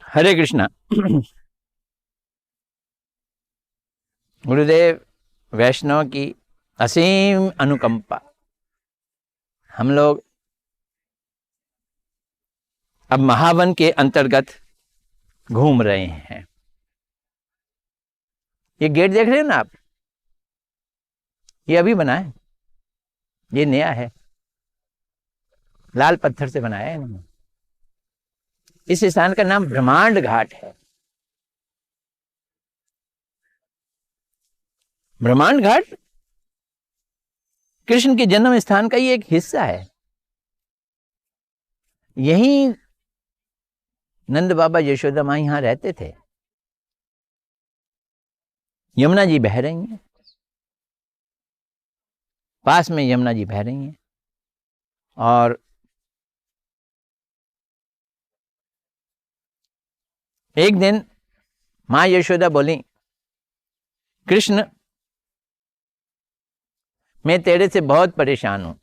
हरे कृष्णा। गुरुदेव वैष्णव की असीम अनुकंपा। हम लोग अब महावन के अंतर्गत घूम रहे हैं। ये गेट देख रहे हैं ना आप, ये अभी बना है, ये नया है, लाल पत्थर से बनाया है इन्होंने। इस स्थान का नाम ब्रह्मांड घाट है। ब्रह्मांड घाट कृष्ण के जन्म स्थान का ही एक हिस्सा है। यहीं नंद बाबा यशोदा मां यहां रहते थे। यमुना जी बह रही हैं, पास में यमुना जी बह रही हैं। और एक दिन मां यशोदा बोली, कृष्ण मैं तेरे से बहुत परेशान हूं,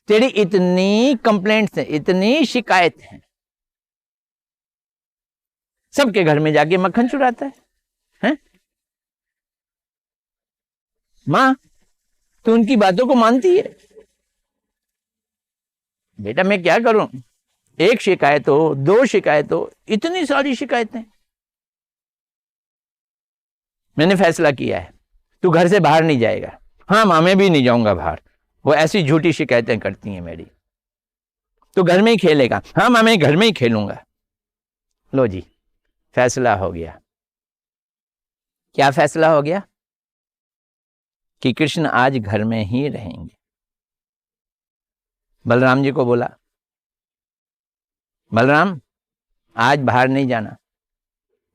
तेरी इतनी कंप्लेंट्स हैं, इतनी शिकायत हैं, सबके घर में जाके मक्खन चुराता है? मां तू उनकी बातों को मानती है? बेटा मैं क्या करूं, एक शिकायत हो, दो शिकायत हो, इतनी सारी शिकायतें। मैंने फैसला किया है, तू घर से बाहर नहीं जाएगा। हाँ मां मैं भी नहीं जाऊंगा बाहर, वो ऐसी झूठी शिकायतें करती हैं मेरी। तू घर में ही खेलेगा। हाँ मां मैं घर में ही खेलूंगा। लो जी, फैसला हो गया। क्या फैसला हो गया? कि कृष्ण आज घर में ही रहेंगे। बलराम जी को बोला, बलराम आज बाहर नहीं जाना,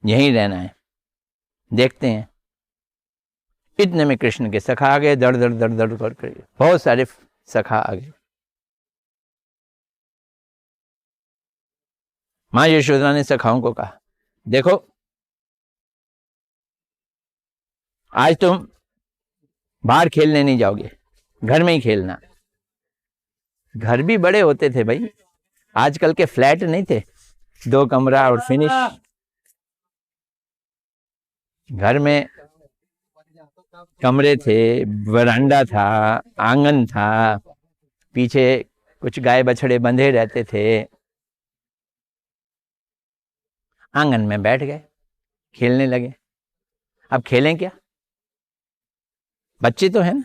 यहीं रहना है, देखते हैं। इतने में कृष्ण के सखा आ गए, दड़ दड़ दड़ दड़ करके बहुत सारे सखा आ गए। मां यशोदा ने सखाओं को कहा, देखो आज तुम बाहर खेलने नहीं जाओगे, घर में ही खेलना। घर भी बड़े होते थे भाई, आजकल के फ्लैट नहीं थे, 2 कमरा और फिनिश। घर में कमरे थे, वरांडा था, आंगन था, पीछे कुछ गाय बछड़े बंधे रहते थे। आंगन में बैठ गए, खेलने लगे। अब खेलें क्या, बच्चे तो है ना।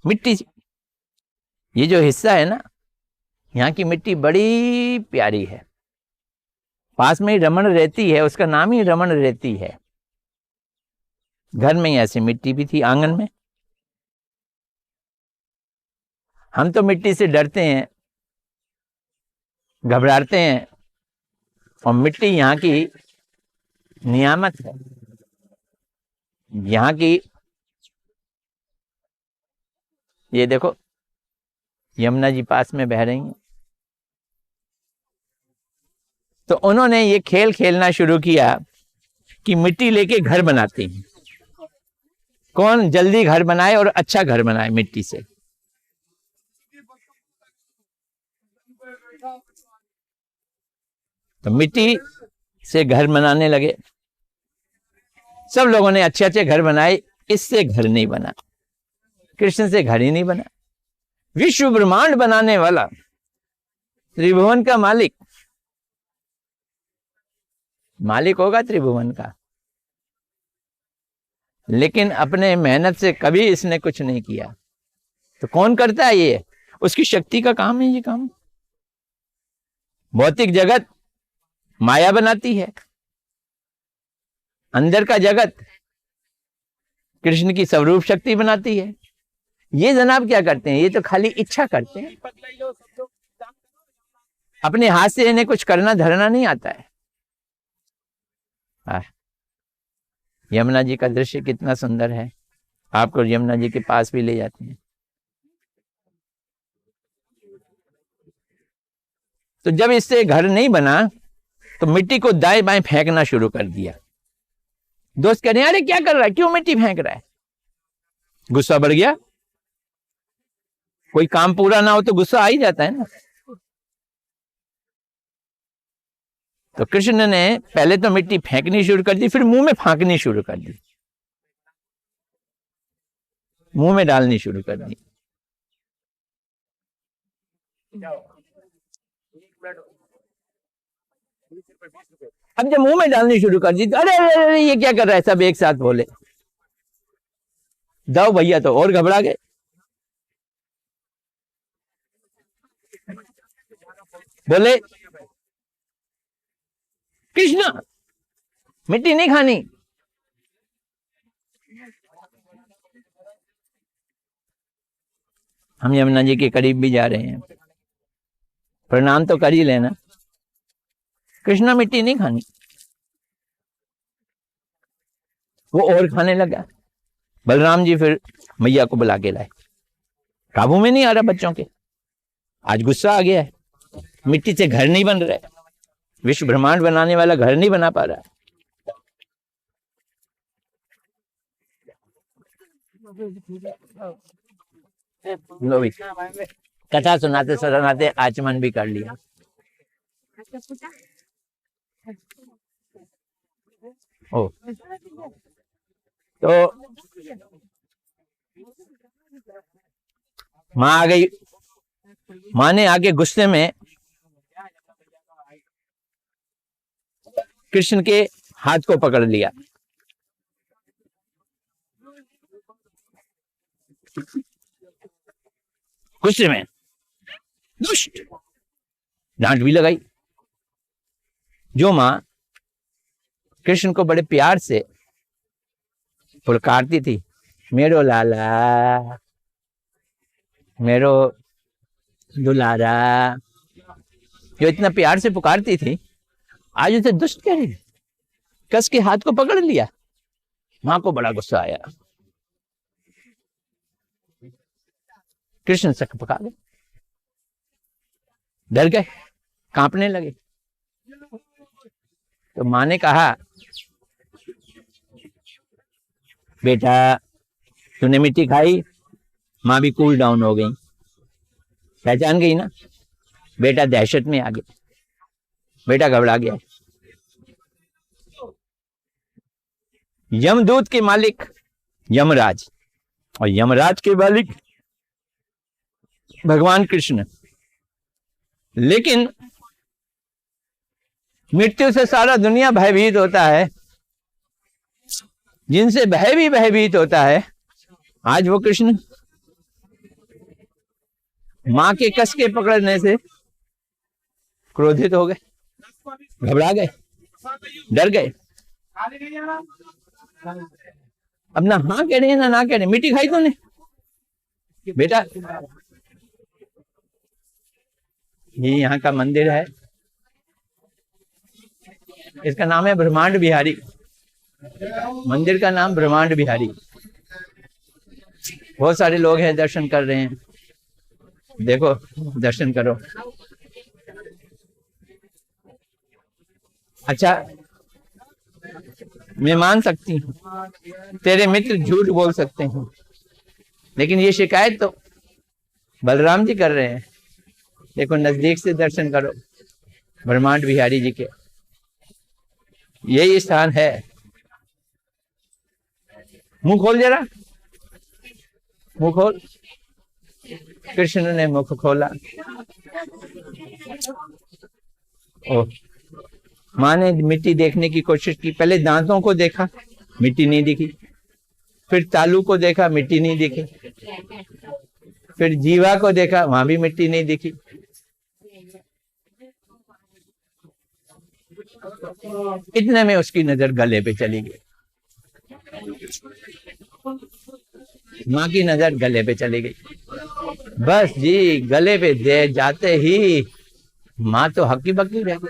मिट्टी, ये जो हिस्सा है ना, यहाँ की मिट्टी बड़ी प्यारी है। पास में ही रमण रेती है, उसका नाम ही रमण रेती है। घर में ही ऐसी मिट्टी भी थी, आंगन में। हम तो मिट्टी से डरते हैं, घबराते हैं, और मिट्टी यहाँ की नियामत है। यहाँ की ये देखो, यमुना जी पास में बह रही हैं। तो उन्होंने ये खेल खेलना शुरू किया कि मिट्टी लेके घर बनाते हैं। कौन जल्दी घर बनाए और अच्छा घर बनाए मिट्टी से। तो मिट्टी से घर बनाने लगे। सब लोगों ने अच्छे अच्छे घर बनाए, इससे घर नहीं बना, कृष्ण से घर ही नहीं बना। विश्व ब्रह्मांड बनाने वाला, त्रिभुवन का मालिक होगा त्रिभुवन का, लेकिन अपने मेहनत से कभी इसने कुछ नहीं किया। तो कौन करता है ये? उसकी शक्ति का काम है ये काम। भौतिक जगत माया बनाती है, अंदर का जगत कृष्ण की स्वरूप शक्ति बनाती है। ये जनाब क्या करते हैं? ये तो खाली इच्छा करते हैं, अपने हाथ से इन्हें कुछ करना धरना नहीं आता है। यमुना जी का दृश्य कितना सुंदर है, आपको यमुना जी के पास भी ले जाते हैं। तो जब इससे घर नहीं बना तो मिट्टी को दाएं बाएं फेंकना शुरू कर दिया। दोस्त कह रहे हैं, अरे क्या कर रहा है, क्यों मिट्टी फेंक रहा है? गुस्सा बढ़ गया। कोई काम पूरा ना हो तो गुस्सा आ ही जाता है ना। तो कृष्ण ने पहले तो मिट्टी फेंकनी शुरू कर दी, फिर मुंह में फांकनी शुरू कर दी, मुंह में डालनी शुरू कर दी। अब जब मुंह में डालनी शुरू कर दी तो अरे अरे अरे ये क्या कर रहा है, सब एक साथ बोले। जाओ भैया तो और घबरा गए। बोले कृष्ण मिट्टी नहीं खानी। हम यमुना जी के करीब भी जा रहे हैं, प्रणाम तो कर ही लेना। कृष्णा मिट्टी नहीं खानी। वो और खाने लगा। बलराम जी फिर मैया को बुला के लाए। काबू में नहीं आ रहा बच्चों के, आज गुस्सा आ गया है। मिट्टी से घर नहीं बन रहा है, विश्व ब्रह्मांड बनाने वाला घर नहीं बना पा रहा है। लो भी कथा सुनाते सुनाते आचमन भी कर लिया। ओ तो माँ आ गई। माँ ने आगे गुस्से में कृष्ण के हाथ को पकड़ लिया। गुस्से में दुष्ट डांट भी लगाई। जो माँ कृष्ण को बड़े प्यार से पुकारती थी, मेरो लाला, मेरो दुलारा, जो इतना प्यार से पुकारती थी, आज उसे दुष्ट कह रही। कस के हाथ को पकड़ लिया। मां को बड़ा गुस्सा आया। कृष्ण सक पका गए, डर गए, कांपने लगे। तो मां ने कहा, बेटा तूने मिट्टी खाई। मां भी कूल डाउन हो गई, पहचान गई ना। बेटा दहशत में आ गया, बेटा घबरा गया। यमदूत के मालिक यमराज और यमराज के मालिक भगवान कृष्ण। लेकिन मृत्यु से सारा दुनिया भयभीत होता है, जिनसे भय भी भयभीत होता है। आज वो कृष्ण मां के कस के पकड़ने से क्रोधित हो गए, घबरा गए, डर गए। अब ना हाँ कह रहे हैं ना कह रहे। मिट्टी खाई तूने बेटा। ये यहाँ का मंदिर है, इसका नाम है ब्रह्मांड बिहारी। मंदिर का नाम ब्रह्मांड बिहारी। बहुत सारे लोग हैं, दर्शन कर रहे हैं। देखो दर्शन करो। अच्छा मैं मान सकती हूँ, तेरे मित्र झूठ बोल सकते हैं, लेकिन ये शिकायत तो बलराम जी कर रहे हैं। देखो नजदीक से दर्शन करो ब्रह्मांड बिहारी जी के। यही स्थान है। मुंह खोल जरा, मुंह खोल। कृष्ण ने मुख खोला। ओ मां ने मिट्टी देखने की कोशिश की। पहले दांतों को देखा, मिट्टी नहीं दिखी। फिर तालू को देखा, मिट्टी नहीं दिखी। फिर जीवा को देखा, वहां भी मिट्टी नहीं दिखी। इतने में उसकी नजर गले पे चली गई। मां की नजर गले पे चली गई। बस जी, गले पे दे जाते ही मां तो हक्की बक्की रह गई।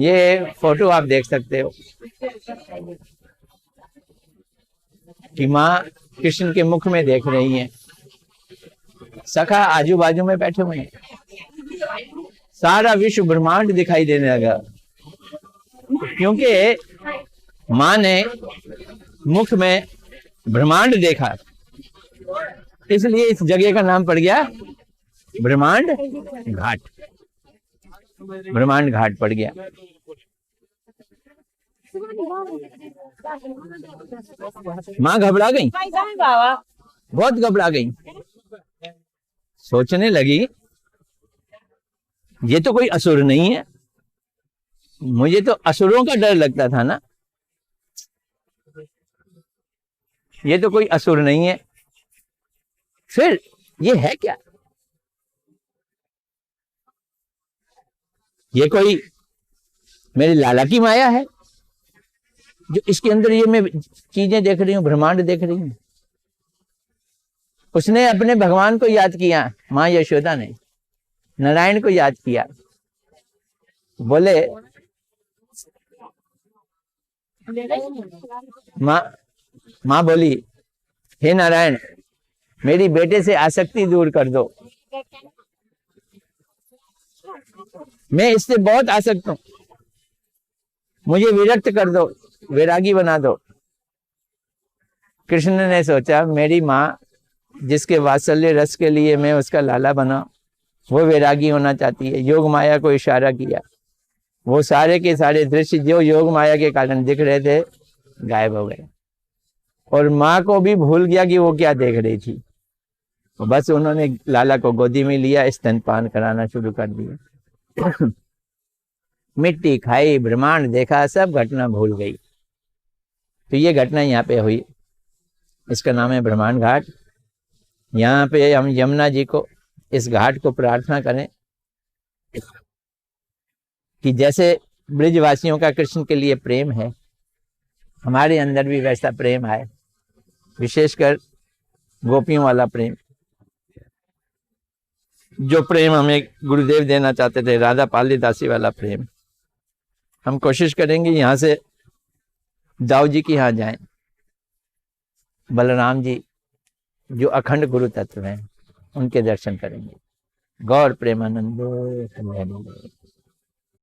ये फोटो आप देख सकते हो कि मां कृष्ण के मुख में देख रही हैं। सखा आजू बाजू में बैठे हुए हैं। सारा विश्व ब्रह्मांड दिखाई देने लगा, क्योंकि मां ने मुख में ब्रह्मांड देखा। इसलिए इस जगह का नाम पड़ गया ब्रह्मांड घाट। ब्रह्मांड घाट पड़ गया। माँ घबरा गई, बहुत घबरा गई। सोचने लगी ये तो कोई असुर नहीं है, मुझे तो असुरों का डर लगता था ना, ये तो कोई असुर नहीं है, फिर ये है क्या? ये कोई मेरे लाला की माया है जो इसके अंदर ये मैं चीजें देख रही हूं, ब्रह्मांड देख रही हूं। उसने अपने भगवान को याद किया, माँ यशोदा ने नारायण को याद किया। बोले माँ बोली, हे नारायण, मेरी बेटे से आसक्ति दूर कर दो, मैं इससे बहुत आसक्त हूं, मुझे विरक्त कर दो, वैरागी बना दो। कृष्ण ने सोचा मेरी माँ जिसके वात्सल्य रस के लिए मैं उसका लाला बना, वो वैरागी होना चाहती है। योग माया को इशारा किया, वो सारे के सारे दृश्य जो योग माया के कारण दिख रहे थे गायब हो गए, और माँ को भी भूल गया कि वो क्या देख रही थी। बस उन्होंने लाला को गोदी में लिया, स्तनपान कराना शुरू कर दिया। मिट्टी खाई, ब्रह्मांड देखा, सब घटना भूल गई। तो ये घटना यहाँ पे हुई, इसका नाम है ब्रह्मांड घाट। यहाँ पे हम यमुना जी को, इस घाट को प्रार्थना करें कि जैसे ब्रिजवासियों का कृष्ण के लिए प्रेम है, हमारे अंदर भी वैसा प्रेम आए, विशेषकर गोपियों वाला प्रेम, जो प्रेम हमें गुरुदेव देना चाहते थे, राधा पाली दासी वाला प्रेम। हम कोशिश करेंगे यहाँ से दाऊ जी के यहाँ जाएं, बलराम जी जो अखंड गुरु तत्व हैं उनके दर्शन करेंगे। गौर प्रेमानंद।